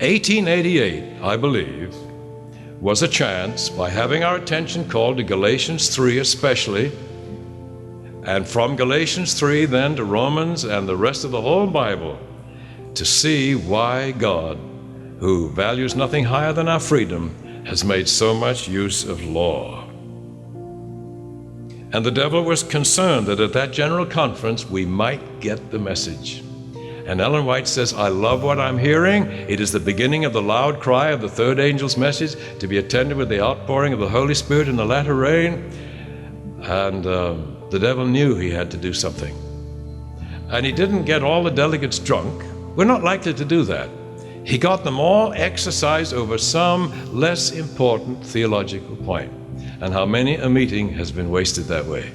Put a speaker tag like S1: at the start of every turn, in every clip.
S1: 1888, I believe, was a chance, by having our attention called to Galatians 3 especially, and from Galatians 3 then to Romans and the rest of the whole Bible, to see why God, who values nothing higher than our freedom, has made so much use of law. And the devil was concerned that at that general conference we might get the message. And Ellen White says, I love what I'm hearing. It is the beginning of the loud cry of the third angel's message to be attended with the outpouring of the Holy Spirit in the latter rain. And the devil knew he had to do something. And he didn't get all the delegates drunk. We're not likely to do that. He got them all exercised over some less important theological point. And how many a meeting has been wasted that way.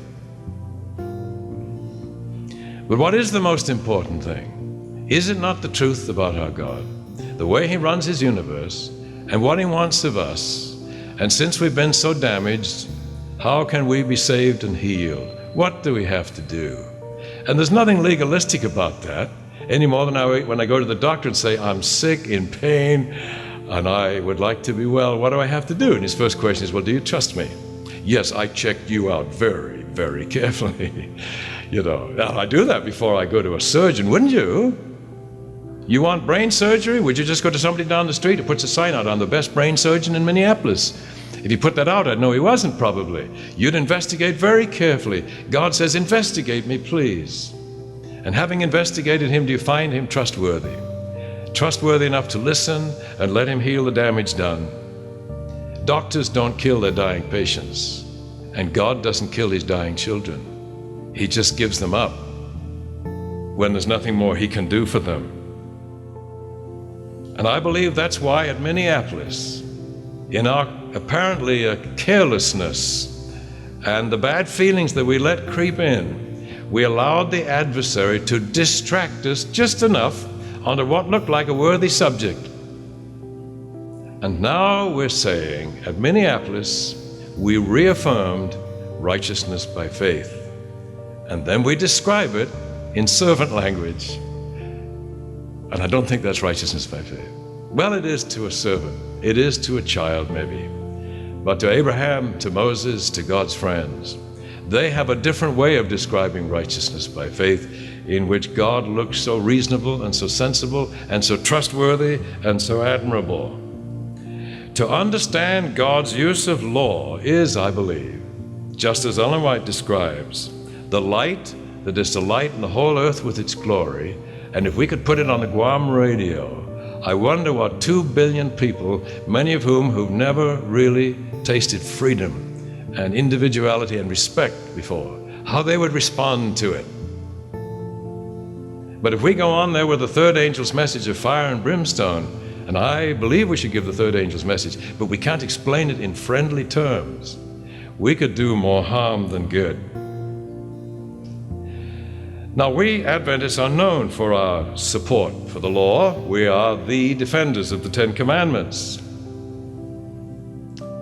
S1: But what is the most important thing? Is it not the truth about our God, the way he runs his universe, and what he wants of us? And since we've been so damaged, how can we be saved and healed? What do we have to do? And there's nothing legalistic about that, any more than when I go to the doctor and say, I'm sick, in pain, and I would like to be well. What do I have to do? And his first question is, well, do you trust me? Yes, I checked you out very, very carefully. Now, I do that before I go to a surgeon, wouldn't you? You want brain surgery? Would you just go to somebody down the street who puts a sign out, I'm the best brain surgeon in Minneapolis? If you put that out, I'd know he wasn't probably. You'd investigate very carefully. God says, investigate me, please. And having investigated him, do you find him trustworthy? Trustworthy enough to listen and let him heal the damage done. Doctors don't kill their dying patients, and God doesn't kill his dying children. He just gives them up when there's nothing more he can do for them. And I believe that's why at Minneapolis, in our apparently carelessness and the bad feelings that we let creep in, we allowed the adversary to distract us just enough onto what looked like a worthy subject. And now we're saying at Minneapolis, we reaffirmed righteousness by faith. And then we describe it in servant language. And I don't think that's righteousness by faith. Well, it is to a servant. It is to a child, maybe. But to Abraham, to Moses, to God's friends, they have a different way of describing righteousness by faith, in which God looks so reasonable and so sensible and so trustworthy and so admirable. To understand God's use of law is, I believe, just as Ellen White describes, the light that is to lighten the whole earth with its glory. And if we could put it on the Guam radio, I wonder what 2 billion people, many of who've never really tasted freedom and individuality and respect before, how they would respond to it. But if we go on there with the third angel's message of fire and brimstone, and I believe we should give the third angel's message, but we can't explain it in friendly terms, we could do more harm than good. Now, we Adventists are known for our support for the law. We are the defenders of the Ten Commandments.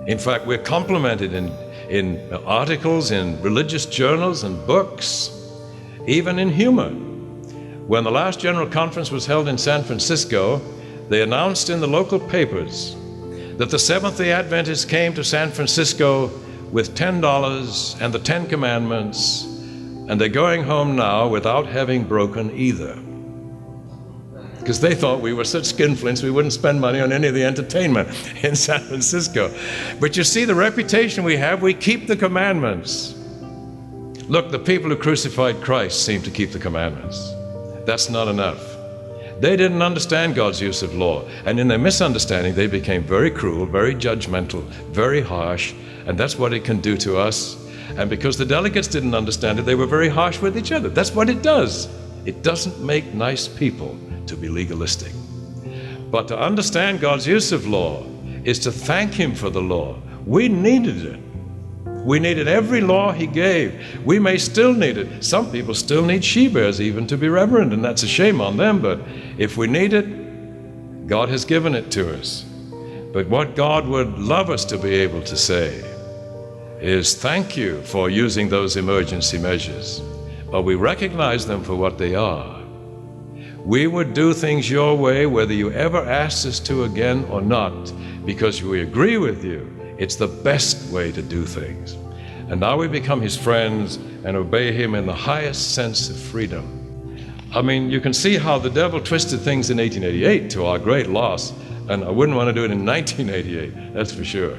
S1: In fact, we're complimented in articles, in religious journals and books, even in humor. When the last General Conference was held in San Francisco, they announced in the local papers that the Seventh-day Adventists came to San Francisco with $10 and the Ten Commandments, and they're going home now without having broken either. Because they thought we were such skinflints we wouldn't spend money on any of the entertainment in San Francisco. But you see the reputation we have, we keep the commandments. Look, the people who crucified Christ seem to keep the commandments. That's not enough. They didn't understand God's use of law, and in their misunderstanding they became very cruel, very judgmental, very harsh, and that's what it can do to us. And because the delegates didn't understand it, they were very harsh with each other. That's what it does. It doesn't make nice people to be legalistic. But to understand God's use of law is to thank him for the law. We needed it. We needed every law he gave. We may still need it. Some people still need she-bears even to be reverent, and that's a shame on them. But if we need it, God has given it to us. But what God would love us to be able to say is thank you for using those emergency measures. But we recognize them for what they are. We would do things your way whether you ever asked us to again or not, because we agree with you. It's the best way to do things. And now we become his friends and obey him in the highest sense of freedom. I mean, you can see how the devil twisted things in 1888 to our great loss, and I wouldn't want to do it in 1988, that's for sure.